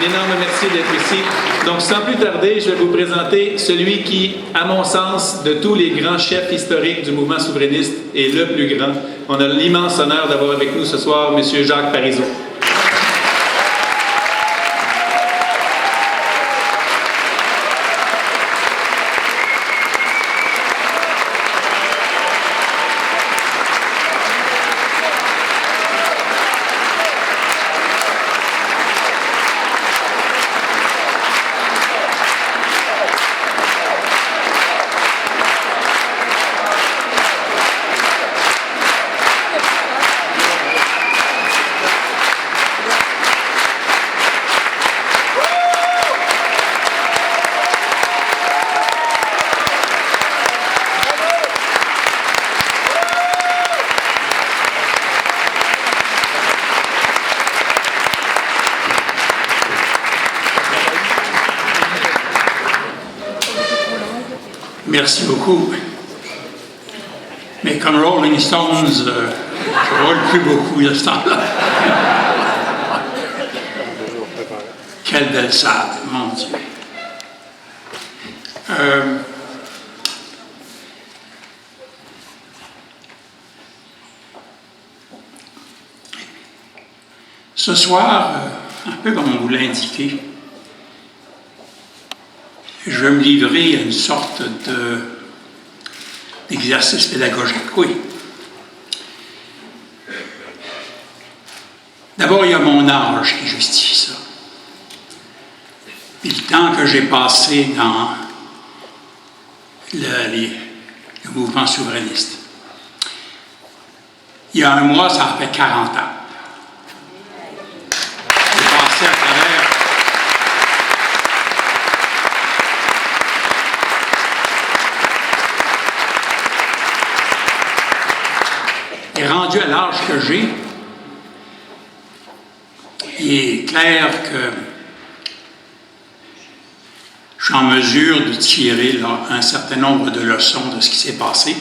Un énorme merci d'être ici. Donc, sans plus tarder, je vais vous présenter celui qui, à mon sens, de tous les grands chefs historiques du mouvement souverainiste, est le plus grand. On a l'immense honneur d'avoir avec nous ce soir M. Jacques Parizeau. Merci beaucoup. Mais comme Rolling Stones, je ne roule plus beaucoup de ce temps-là. Quelle belle salle, mon Dieu. Ce soir, un peu comme on vous l'a indiqué, je vais me livrer à une sorte d'exercice pédagogique, oui. D'abord, il y a mon âge qui justifie ça. Puis le temps que j'ai passé dans le mouvement souverainiste. Il y a un mois, ça a fait 40 ans. J'ai passé à travers et rendu à l'âge que j'ai, il est clair que je suis en mesure de tirer là, un certain nombre de leçons de ce qui s'est passé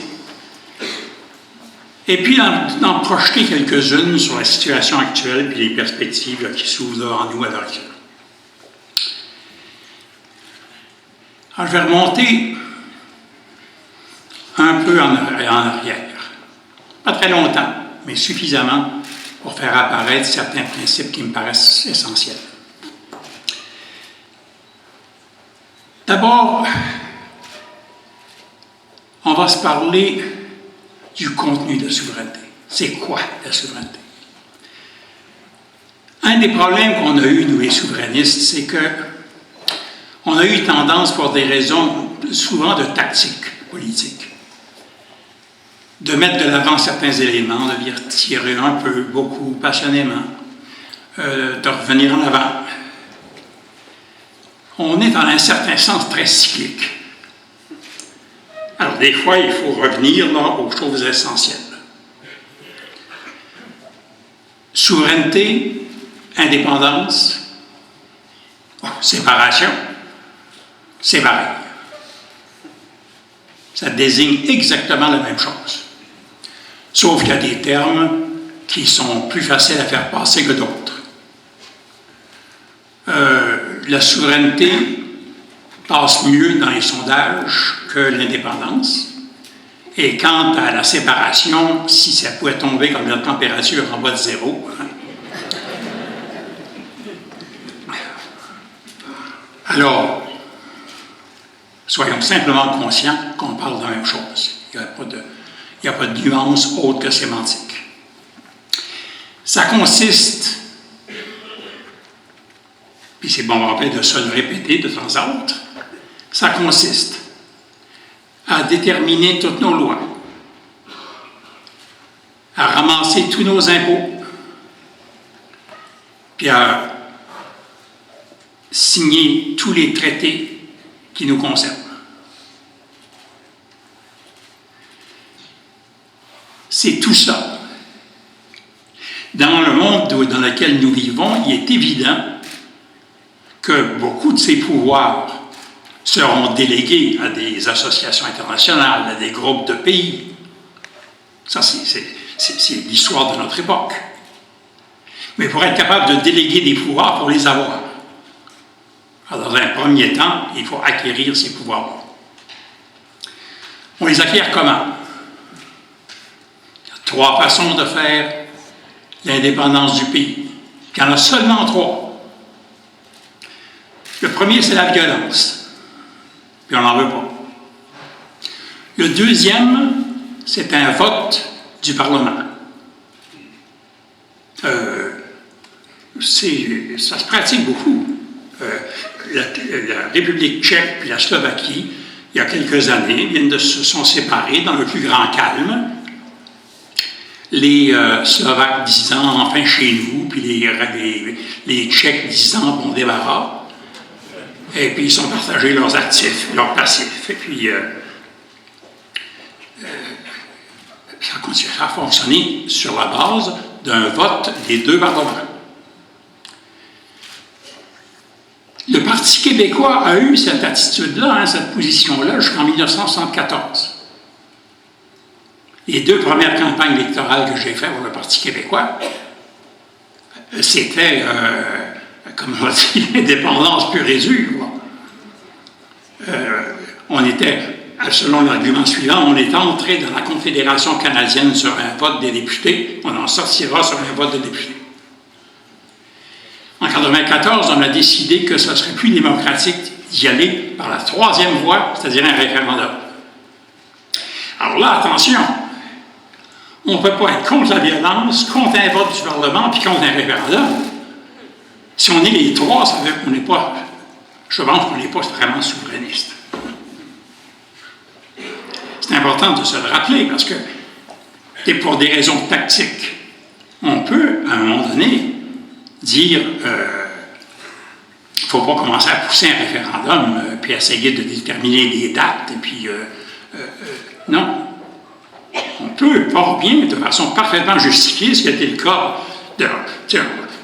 et puis d'en projeter quelques-unes sur la situation actuelle et les perspectives là, qui s'ouvrent devant nous à l'heure actuelle. Alors, je vais remonter un peu en arrière. Pas très longtemps, mais suffisamment pour faire apparaître certains principes qui me paraissent essentiels. D'abord, on va se parler du contenu de la souveraineté. C'est quoi la souveraineté? Un des problèmes qu'on a eu, nous les souverainistes, c'est qu'on a eu tendance, pour des raisons souvent de tactique politique, de mettre de l'avant certains éléments, de les retirer un peu, beaucoup, passionnément, de revenir en avant. On est dans un certain sens très cyclique. Alors, des fois, il faut revenir là, aux choses essentielles. Souveraineté, indépendance, séparation, c'est pareil. Ça désigne exactement la même chose. Sauf qu'il y a des termes qui sont plus faciles à faire passer que d'autres. La souveraineté passe mieux dans les sondages que l'indépendance. Et quant à la séparation, si ça pouvait tomber comme la température en bas de zéro, alors, soyons simplement conscients qu'on parle de la même chose. Il n'y a pas de nuance autre que sémantique. Ça consiste, puis c'est bon rappeler de se le répéter de temps à autre, ça consiste à déterminer toutes nos lois, à ramasser tous nos impôts, puis à signer tous les traités qui nous concernent. C'est tout ça. Dans le monde dans lequel nous vivons, il est évident que beaucoup de ces pouvoirs seront délégués à des associations internationales, à des groupes de pays. Ça, c'est l'histoire de notre époque. Mais pour être capable de déléguer des pouvoirs, pour les avoir. Alors, dans un premier temps, il faut acquérir ces pouvoirs. On les acquiert comment? Il y a 3 façons de faire l'indépendance du pays. Il y en a seulement 3. Le premier, c'est la violence. Puis on n'en veut pas. Le deuxième, c'est un vote du Parlement. Ça se pratique beaucoup. La République tchèque et la Slovaquie, il y a quelques années, se sont séparés dans le plus grand calme. Les Slovaques disant « enfin chez nous », puis les Tchèques disant « bon débarras ». Et puis ils sont partagés leurs actifs, leurs passifs. Et puis ça a fonctionné sur la base d'un vote des 2 parlements. Le Parti québécois a eu cette attitude-là, cette position-là, jusqu'en 1974. Les 2 premières campagnes électorales que j'ai faites pour le Parti québécois, c'était, comme on dit, l'indépendance pure et dure. On était, selon l'argument suivant, on est entré dans la Confédération canadienne sur un vote des députés, on en sortira sur un vote des députés. En 1994, on a décidé que ce serait plus démocratique d'y aller par la 3e voie, c'est-à-dire un référendum. Alors là, attention, on ne peut pas être contre la violence, contre un vote du Parlement, puis contre un référendum. Si on est les 3, ça veut dire qu'on n'est pas, je pense qu'on n'est pas vraiment souverainiste. C'est important de se le rappeler, parce que, et pour des raisons tactiques, on peut, à un moment donné, dire il ne faut pas commencer à pousser un référendum puis essayer de déterminer des dates, et puis non. On peut fort bien, de façon parfaitement justifiée, ce qui a été le cas de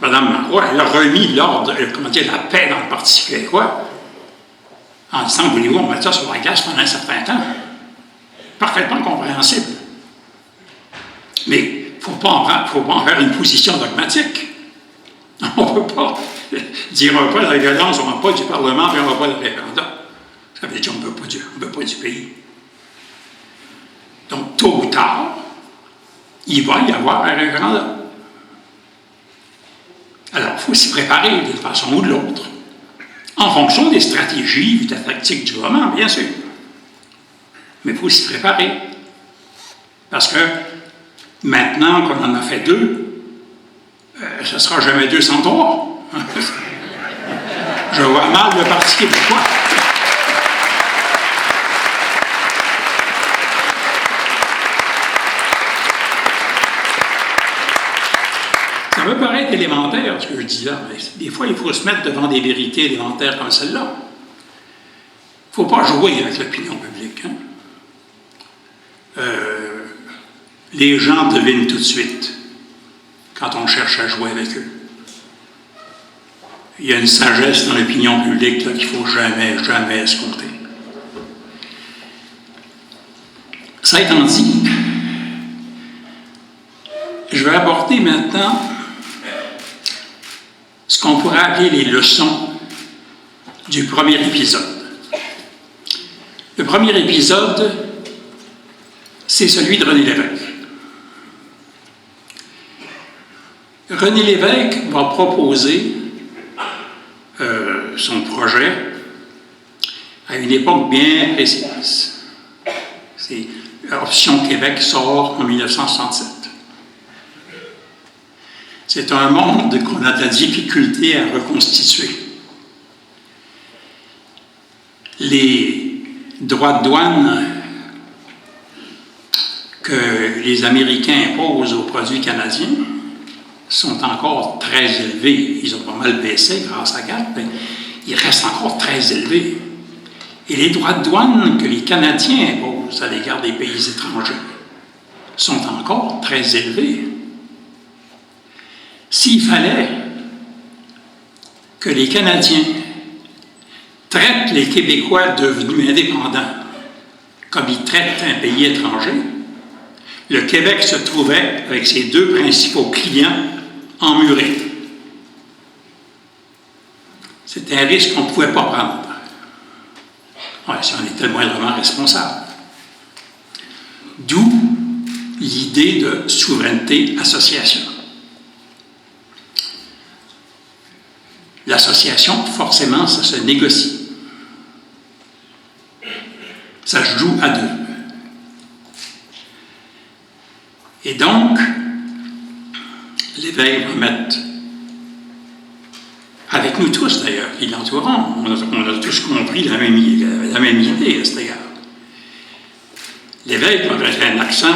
Mme Marois, elle a remis l'ordre, la paix dans le Parti québécois, en disant, voulez-vous, on met ça sur la glace pendant un certain temps. Parfaitement compréhensible. Mais il ne faut pas en faire une position dogmatique. On ne peut pas dire on ne veut pas la violence, on ne veut pas du Parlement, puis on ne veut pas le référendum. Ça veut dire qu'on ne veut pas du pays. Donc, tôt ou tard, il va y avoir un référendum. Alors, il faut s'y préparer d'une façon ou de l'autre, en fonction des stratégies, des tactiques du moment, bien sûr. Mais il faut s'y préparer. Parce que maintenant qu'on en a fait 2, ce ne sera jamais 203. Je vois mal le Parti québécois. Ça peut paraître élémentaire, ce que je dis là, mais des fois, il faut se mettre devant des vérités élémentaires comme celle-là. Il ne faut pas jouer avec l'opinion publique. Les gens devinent tout de suite quand on cherche à jouer avec eux. Il y a une sagesse dans l'opinion publique qu'il ne faut jamais, jamais escompter. Ça étant dit, je vais aborder maintenant ce qu'on pourrait appeler les leçons du premier épisode. Le premier épisode, c'est celui de René Lévesque. René Lévesque va proposer son projet à une époque bien précise. C'est l'option Québec sort en 1967. C'est un monde qu'on a de la difficulté à reconstituer. Les droits de douane que les Américains imposent aux produits canadiens sont encore très élevés. Ils ont pas mal baissé grâce à GATT, mais ils restent encore très élevés. Et les droits de douane que les Canadiens imposent à l'égard des pays étrangers sont encore très élevés. S'il fallait que les Canadiens traitent les Québécois devenus indépendants comme ils traitent un pays étranger, le Québec se trouvait avec ses 2 principaux clients emmurés. C'était un risque qu'on ne pouvait pas prendre. Ouais, si on était moindrement responsable. D'où l'idée de souveraineté association. L'association, forcément, ça se négocie. Ça se joue à deux. Et donc, l'éveil va mettre, avec nous tous d'ailleurs, qui l'entourons, on a tous compris la même idée à cet égard. L'éveil va mettre un accent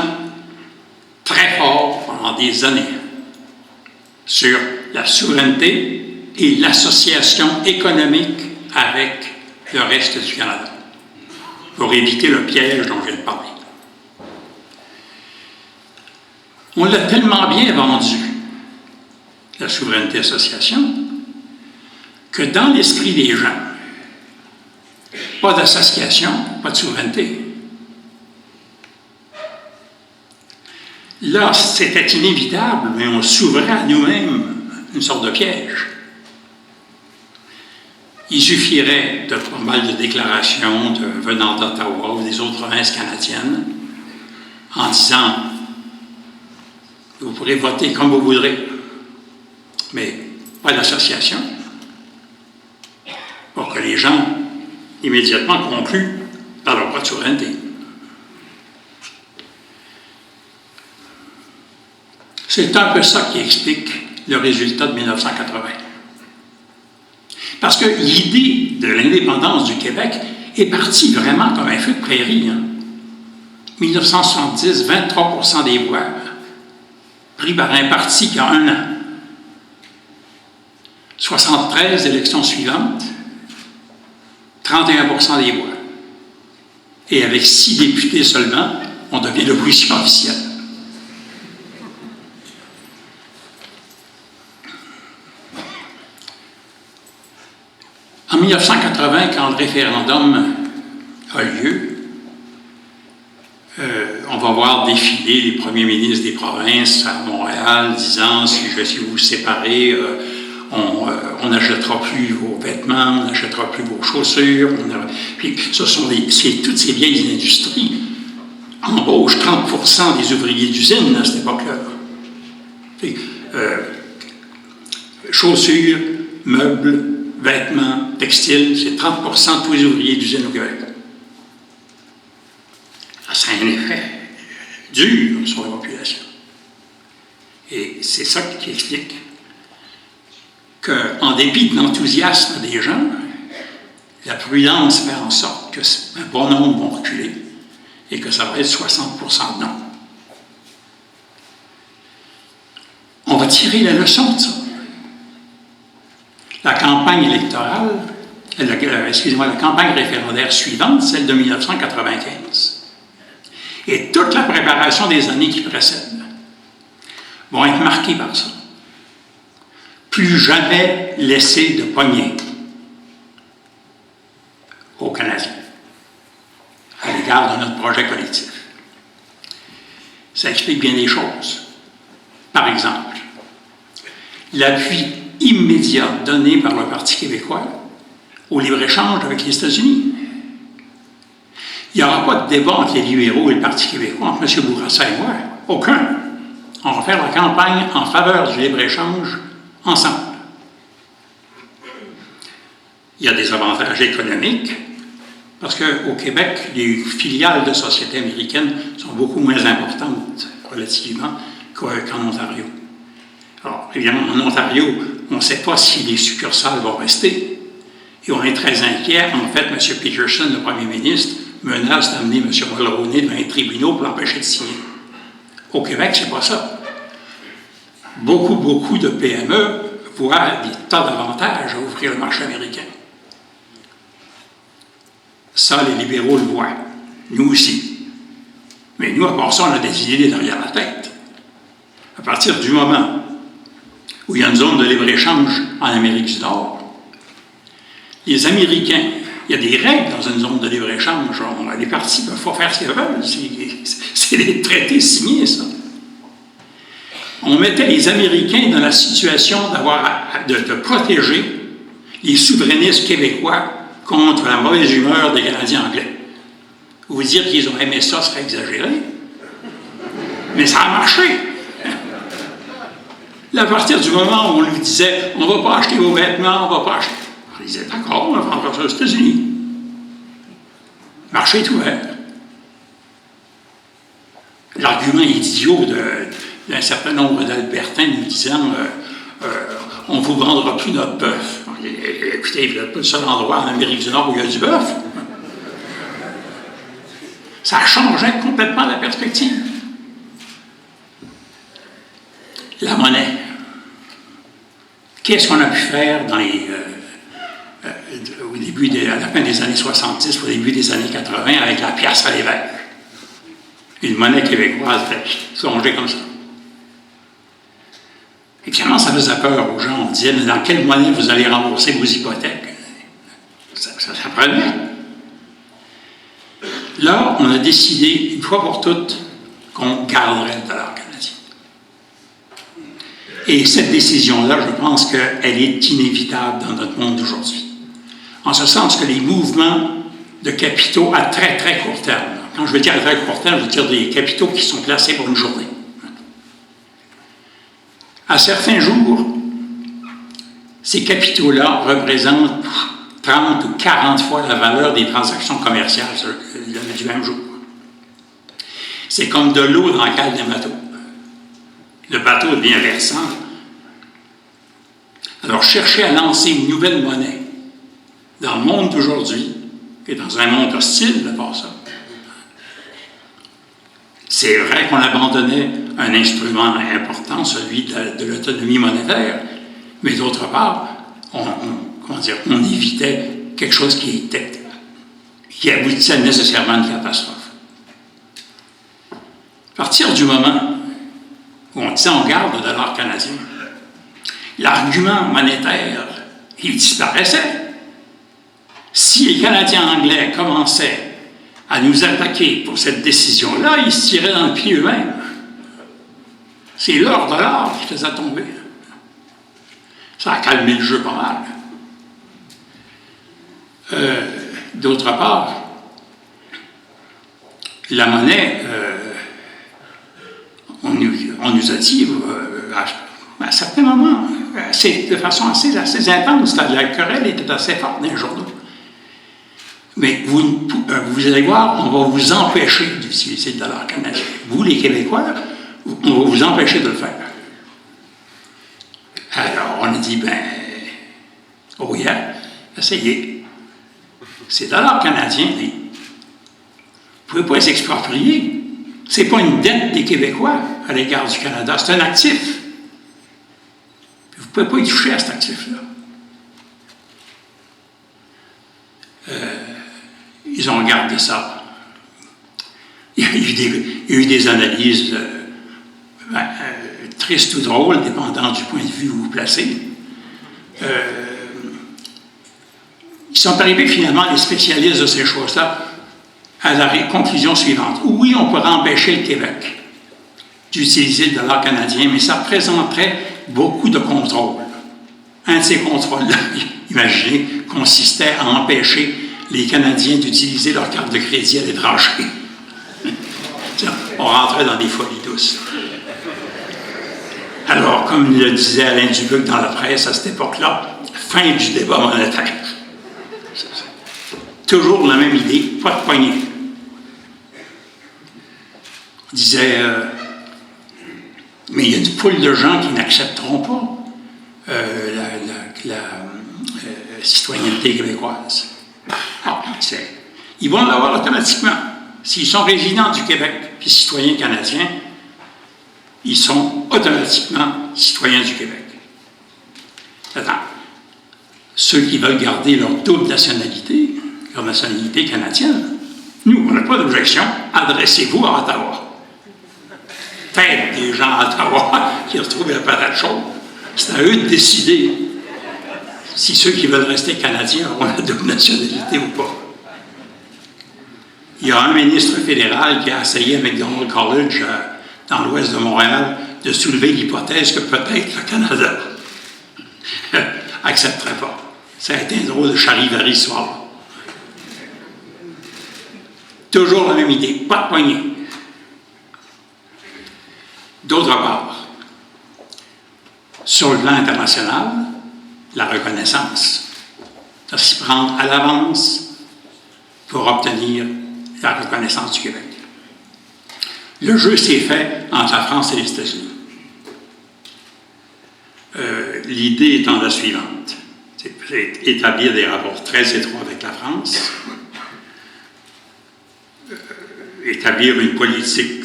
très fort pendant des années sur la souveraineté et l'association économique avec le reste du Canada, pour éviter le piège dont je viens de parler. On l'a tellement bien vendu, la souveraineté association, que dans l'esprit des gens, pas d'association, pas de souveraineté. Là, c'était inévitable, mais on s'ouvrait à nous-mêmes une sorte de piège. Il suffirait de pas mal de déclarations venant d'Ottawa ou des autres provinces canadiennes en disant « Vous pourrez voter comme vous voudrez, mais pas d'association », pour que les gens immédiatement concluent par leur pas de souveraineté. C'est un peu ça qui explique le résultat de 1980. Parce que l'idée de l'indépendance du Québec est partie vraiment comme un feu de prairie. 1970, 23% des voix, pris par un parti qui a 1 an. 73 élections suivantes, 31% des voix. Et avec 6 députés seulement, on devient l'opposition officielle. En 1980, quand le référendum a lieu, on va voir défiler les premiers ministres des provinces à Montréal disant si je vais vous séparer, on n'achètera plus vos vêtements, on n'achètera plus vos chaussures. Puis c'est toutes ces vieilles industries embauchent 30% des ouvriers d'usine à cette époque-là. Chaussures, meubles, vêtements, textiles, c'est 30% de tous les ouvriers d'usine au Québec. Ça a un effet dur sur la population. Et c'est ça qui explique qu'en dépit de l'enthousiasme des gens, la prudence fait en sorte qu'un bon nombre vont reculer et que ça va être 60% de non. On va tirer la leçon de ça. La campagne électorale, la campagne référendaire suivante, celle de 1995, et toute la préparation des années qui précèdent vont être marquées par ça. Plus jamais laisser de poignée aux Canadiens à l'égard de notre projet collectif. Ça explique bien des choses. Par exemple, l'appui immédiat donné par le Parti québécois au libre-échange avec les États-Unis. Il n'y aura pas de débat entre les libéraux et le Parti québécois, entre M. Bourassa et moi. Aucun. On va faire la campagne en faveur du libre-échange ensemble. Il y a des avantages économiques, parce qu'au Québec, les filiales de sociétés américaines sont beaucoup moins importantes relativement qu'en Ontario. Alors, évidemment, en Ontario, on ne sait pas si les succursales vont rester, et on est très inquiet. En fait, M. Peterson, le premier ministre, menace d'amener M. Mulroney devant les tribunaux pour l'empêcher de signer. Au Québec, c'est pas ça. Beaucoup de PME voient des tas d'avantages à ouvrir le marché américain. Ça, les libéraux le voient. Nous aussi. Mais nous, à part ça, on a des idées derrière la tête. À partir du moment où il y a une zone de libre-échange en Amérique du Nord, les Américains, il y a des règles dans une zone de libre-échange. Les partis ne peuvent pas faire ce qu'ils veulent. C'est des traités signés, ça. On mettait les Américains dans la situation de protéger les souverainistes québécois contre la mauvaise humeur des Canadiens anglais. Vous dire qu'ils ont aimé ça serait exagéré, mais ça a marché. Là, à partir du moment où on lui disait « on ne va pas acheter vos vêtements, on ne va pas acheter », on disait « d'accord, on va faire ça aux États-Unis ». Le marché est ouvert. L'argument idiot d'un certain nombre d'Albertains nous disant on ne vous vendra plus notre bœuf. Écoutez, vous n'êtes pas le seul endroit en Amérique du Nord où il y a du bœuf. Ça changeait complètement la perspective. La monnaie. Qu'est-ce qu'on a pu faire dans au début à la fin des années 70, au début des années 80, avec la pièce à l'évêque? Une monnaie québécoise plongée comme ça. Et finalement, ça faisait peur aux gens. On disait, mais dans quelle monnaie vous allez rembourser vos hypothèques? Ça prenait. Là, on a décidé, une fois pour toutes, qu'on garderait le dollar canadien. Et cette décision-là, je pense qu'elle est inévitable dans notre monde d'aujourd'hui. En ce sens que les mouvements de capitaux à très, très court terme, quand je veux dire à très court terme, je veux dire des capitaux qui sont placés pour une journée. À certains jours, ces capitaux-là représentent 30 ou 40 fois la valeur des transactions commerciales du même jour. C'est comme de l'eau dans la cale d'un bateau. Le bateau devient versant. Alors, chercher à lancer une nouvelle monnaie dans le monde d'aujourd'hui, qui est dans un monde hostile de part ça, c'est vrai qu'on abandonnait un instrument important, celui de l'autonomie monétaire, mais d'autre part, on évitait quelque chose qui aboutissait nécessairement à une catastrophe. À partir du moment où on disait on garde le dollar canadien, l'argument monétaire, il disparaissait. Si les Canadiens anglais commençaient à nous attaquer pour cette décision-là, ils se tiraient dans le pied eux-mêmes. C'est leur dollar qui faisait tomber. Ça a calmé le jeu pas mal. D'autre part, la monnaie, on nous a dit, à certains moments, de façon assez intense, la querelle était assez forte dans les journaux. Mais vous allez voir, on va vous empêcher d'utiliser le dollar canadien. Vous, les Québécois, on va vous empêcher de le faire. Alors, on a dit, oh yeah, essayez. C'est le dollar canadien, vous ne pouvez pas les exproprier. Ce n'est pas une dette des Québécois à l'égard du Canada, c'est un actif. Vous ne pouvez pas y toucher à cet actif-là. Ils ont regardé ça. Il y a eu des analyses tristes ou drôles, dépendant du point de vue où vous vous placez. Ils sont arrivés finalement, les spécialistes de ces choses-là, à la conclusion suivante. Oui, on pourrait empêcher le Québec d'utiliser le dollar canadien, mais ça présenterait beaucoup de contrôles. Un de ces contrôles-là, imaginez, consistait à empêcher les Canadiens d'utiliser leur carte de crédit à l'étranger. On rentrait dans des folies douces. Alors, comme le disait Alain Dubuc dans la presse à cette époque-là, fin du débat monétaire. Toujours la même idée, pas de poignée. On disait, mais il y a une foule de gens qui n'accepteront pas la citoyenneté québécoise. Alors, ils vont l'avoir automatiquement. S'ils sont résidents du Québec puis citoyens canadiens, ils sont automatiquement citoyens du Québec. Attends. Ceux qui veulent garder leur double nationalité, leur nationalité canadienne, nous, on n'a pas d'objection, adressez-vous à Ottawa. Peut-être des gens à Ottawa qui retrouvent la patate chaude. C'est à eux de décider si ceux qui veulent rester canadiens auront la double nationalité ou pas. Il y a un ministre fédéral qui a essayé à McDonald College, dans l'ouest de Montréal, de soulever l'hypothèse que peut-être le Canada n'accepterait pas. Ça a été un drôle de charivari ce soir-là. Toujours la même idée, pas de poignée. D'autre part, sur le plan international, la reconnaissance, ça s'y prendre à l'avance pour obtenir la reconnaissance du Québec. Le jeu s'est fait entre la France et les États-Unis. L'idée étant la suivante, c'est établir des rapports très étroits avec la France, établir une politique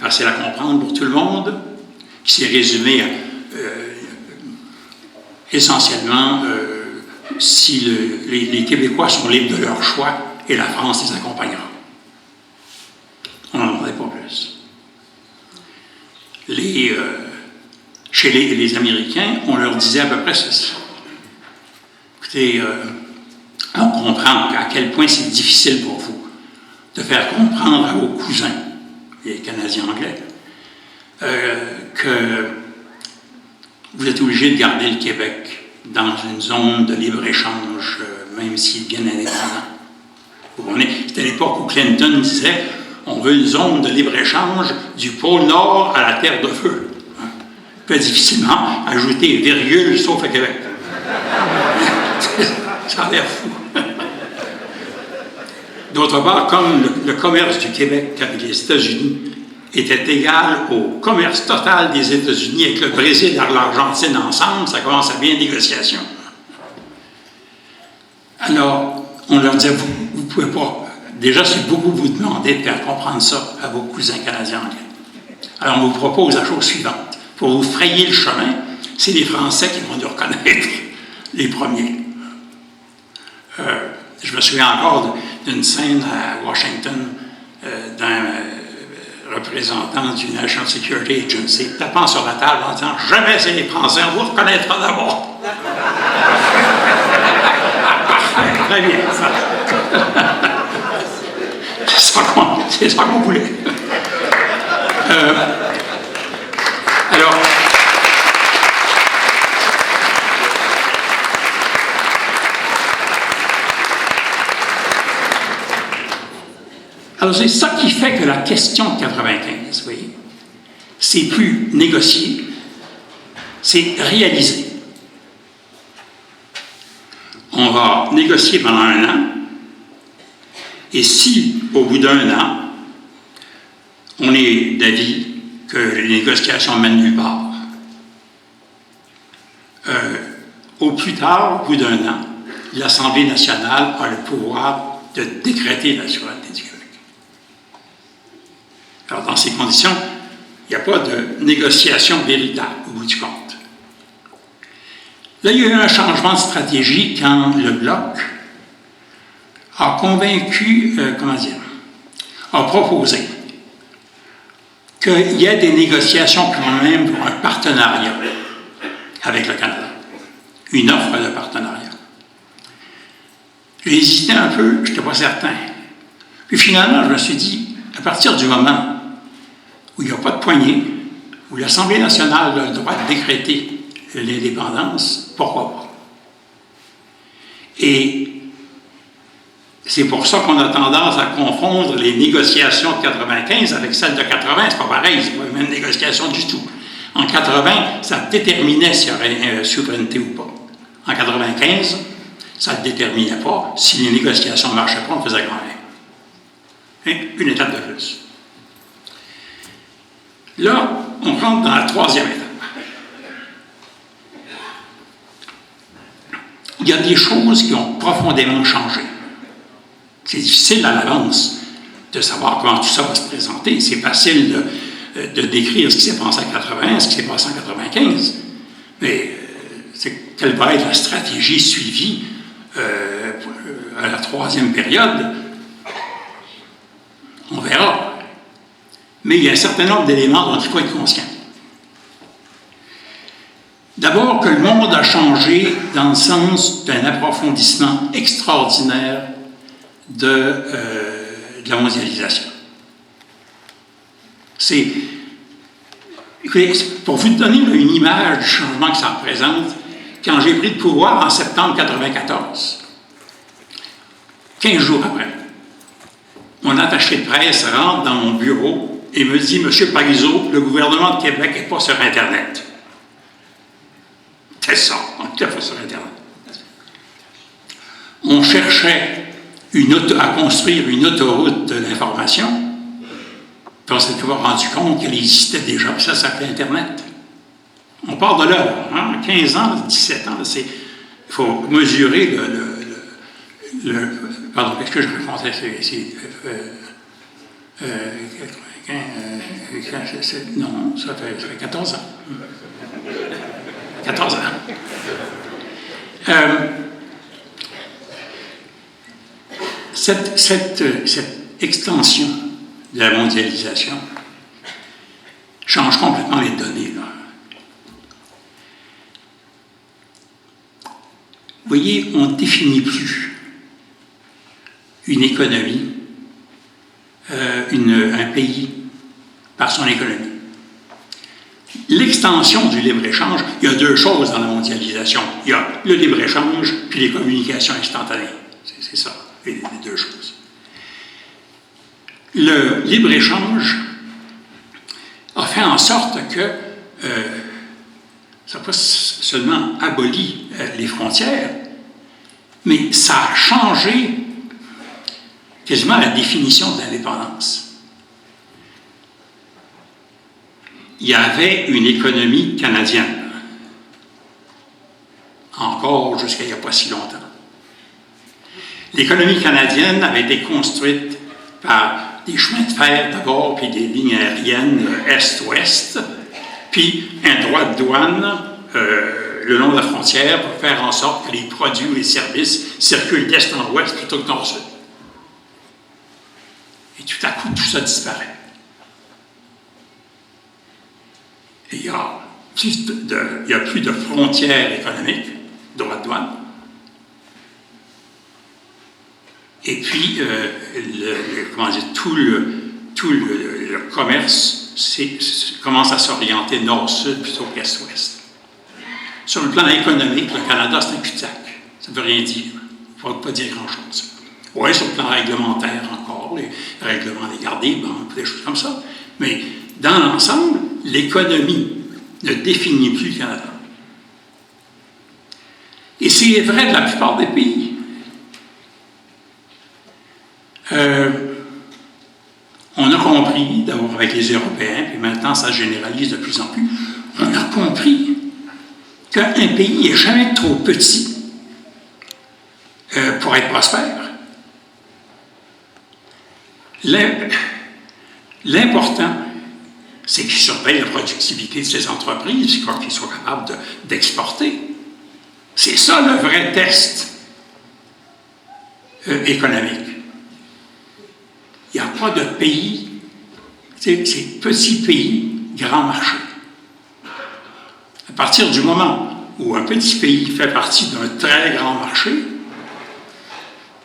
facile à comprendre pour tout le monde, qui s'est résumée à, essentiellement si les Québécois sont libres de leur choix et la France les accompagnera. On n'en demandait pas plus. Chez les Américains, on leur disait à peu près ceci. Écoutez, on comprend à quel point c'est difficile pour vous de faire comprendre à vos cousins, les Canadiens anglais, que vous êtes obligés de garder le Québec dans une zone de libre-échange, même s'il est bien indépendant. Vous comprenez? C'était à l'époque où Clinton disait « On veut une zone de libre-échange du pôle Nord à la Terre de Feu. » On peut difficilement ajouter virgule sauf à Québec. Ça a l'air fou. D'autre part, comme le commerce du Québec avec les États-Unis était égal au commerce total des États-Unis avec le Brésil et l'Argentine ensemble, ça commence à bien négociation. Alors, on leur disait, vous ne pouvez pas. Déjà, c'est beaucoup vous demander de faire comprendre ça à vos cousins canadiens anglais. Alors, on vous propose la chose suivante. Pour vous frayer le chemin, c'est les Français qui vont nous reconnaître les premiers. Je me souviens encore d'une scène à Washington d'un représentant du National Security Agency tapant sur la table en disant « Jamais c'est les Français, on vous reconnaîtra d'abord. » Parfait, très bien. C'est ça qu'on voulait. Alors, c'est ça qui fait que la question de 95, vous voyez, c'est plus négocier, c'est réaliser. On va négocier pendant 1 an, et si, au bout d'1 an, on est d'avis que les négociations mènent nulle part, au plus tard, au bout d'1 an, l'Assemblée nationale a le pouvoir de décréter la souveraineté du Québec. Alors, dans ces conditions, il n'y a pas de négociation véritable au bout du compte. Là, il y a eu un changement de stratégie quand le Bloc a convaincu, a proposé qu'il y ait des négociations quand même pour un partenariat avec le Canada, une offre de partenariat. J'ai hésité un peu, je n'étais pas certain. Puis finalement, je me suis dit, à partir du moment où il n'y a pas de poignée, où l'Assemblée nationale a le droit de décréter l'indépendance, pourquoi pas? Et c'est pour ça qu'on a tendance à confondre les négociations de 95 avec celles de 80. C'est pas pareil, c'est pas la même négociation du tout. En 80, ça déterminait s'il y aurait une souveraineté ou pas. En 95, ça ne déterminait pas. Si les négociations ne marchaient pas, on faisait grand-mère. Une étape de plus. Là, on rentre dans la 3e étape. Il y a des choses qui ont profondément changé. C'est difficile à l'avance de savoir comment tout ça va se présenter. C'est facile de décrire ce qui s'est passé en 80, ce qui s'est passé en 95. Mais quelle va être la stratégie suivie à la 3e période? On verra. Mais il y a un certain nombre d'éléments dont il faut être conscient. D'abord, que le monde a changé dans le sens d'un approfondissement extraordinaire de la mondialisation. Écoutez, pour vous donner une image du changement que ça représente, quand j'ai pris le pouvoir en septembre 1994, 15 jours après, mon attaché de presse rentre dans mon bureau et me dit « Monsieur Parizeau, le gouvernement de Québec n'est pas sur Internet. » C'est ça, on n'était pas sur Internet. On cherchait à construire une autoroute de l'information, puis on s'était rendu compte qu'elle existait déjà, puis ça s'appelait Internet. On part de là, hein, 15 ans, 17 ans, il faut mesurer pardon, qu'est-ce que je racontais? Non, ça fait 14 ans. 14 ans. Cette extension de la mondialisation change complètement les données, là. Vous voyez, on ne définit plus une économie, un pays par son économie. L'extension du libre-échange, il y a deux choses dans la mondialisation. Il y a le libre-échange puis les communications instantanées. C'est ça, les deux choses. Le libre-échange a fait en sorte que ça n'a pas seulement aboli les frontières, mais ça a changé quasiment la définition de l'indépendance. Il y avait une économie canadienne, encore jusqu'à il n'y a pas si longtemps. L'économie canadienne avait été construite par des chemins de fer d'abord, puis des lignes aériennes est-ouest, puis un droit de douane le long de la frontière pour faire en sorte que les produits ou les services circulent d'est en ouest plutôt que nord-sud. Et tout à coup, tout ça disparaît. Et il n'y a plus de frontières économiques, droit de douane. Et puis, tout le commerce commence à s'orienter nord-sud plutôt qu'est-ouest. Sur le plan économique, le Canada, c'est un cul-de-sac. Ça ne veut rien dire. Ça ne veut pas dire grand-chose. Oui, sur le plan réglementaire encore, les règlements des gardes des banques, des choses comme ça. Mais dans l'ensemble, l'économie ne définit plus le Canada. Et c'est vrai de la plupart des pays. On a compris, d'abord avec les Européens, puis maintenant ça se généralise de plus en plus, on a compris qu'un pays n'est jamais trop petit pour être prospère. L'important, c'est qu'il surveille la productivité de ses entreprises, qu'ils soient capables d'exporter. C'est ça le vrai test économique. Il n'y a pas de pays, c'est petit pays, grand marché. À partir du moment où un petit pays fait partie d'un très grand marché,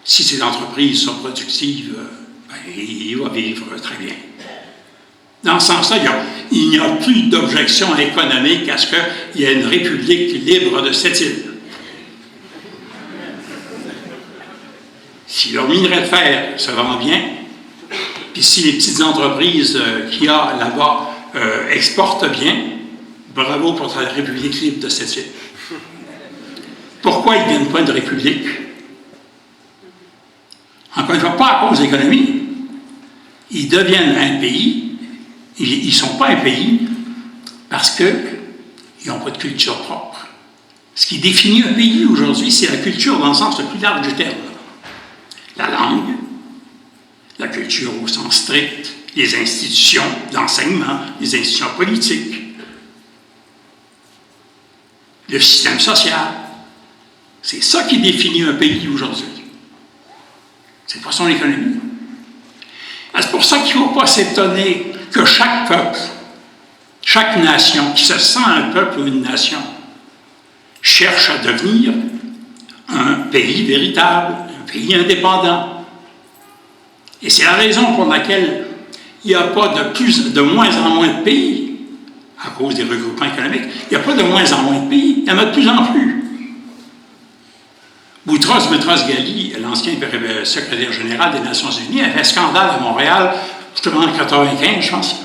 si ces entreprises sont productives, il va vivre très bien. Dans ce sens-là, il n'y a plus d'objection économique à ce qu'il y ait une république libre de cette île. Si le minerai de fer se vend bien, puis si les petites entreprises qu'il y a là-bas exportent bien, bravo pour la République libre de cette île. Pourquoi ils ne viennent pas de République? Encore une fois, pas à cause de l'économie. Ils deviennent un pays, ils ne sont pas un pays parce qu'ils n'ont pas de culture propre. Ce qui définit un pays aujourd'hui, c'est la culture dans le sens le plus large du terme. La langue, la culture au sens strict, les institutions d'enseignement, les institutions politiques, le système social. C'est ça qui définit un pays aujourd'hui. C'est pas son économie. C'est pour ça qu'il ne faut pas s'étonner que chaque peuple, chaque nation qui se sent un peuple ou une nation, cherche à devenir un pays véritable, un pays indépendant. Et c'est la raison pour laquelle il n'y a pas de moins en moins de pays, à cause des regroupements économiques, il n'y a pas de moins en moins de pays, il y en a de plus en plus. Boutros Ghali, l'ancien secrétaire général des Nations Unies, a fait scandale à Montréal, justement en 1995, je pense,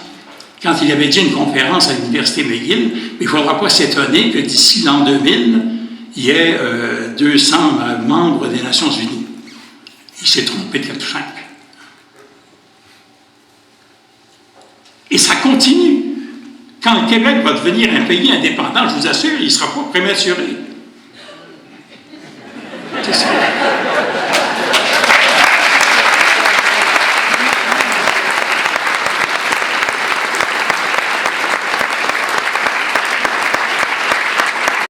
quand il avait dit une conférence à l'Université McGill, mais il ne faudra pas s'étonner que d'ici l'an 2000, il y ait 200 membres des Nations Unies. Il s'est trompé de 4 ou 5. Et ça continue. Quand le Québec va devenir un pays indépendant, je vous assure, il ne sera pas prématuré.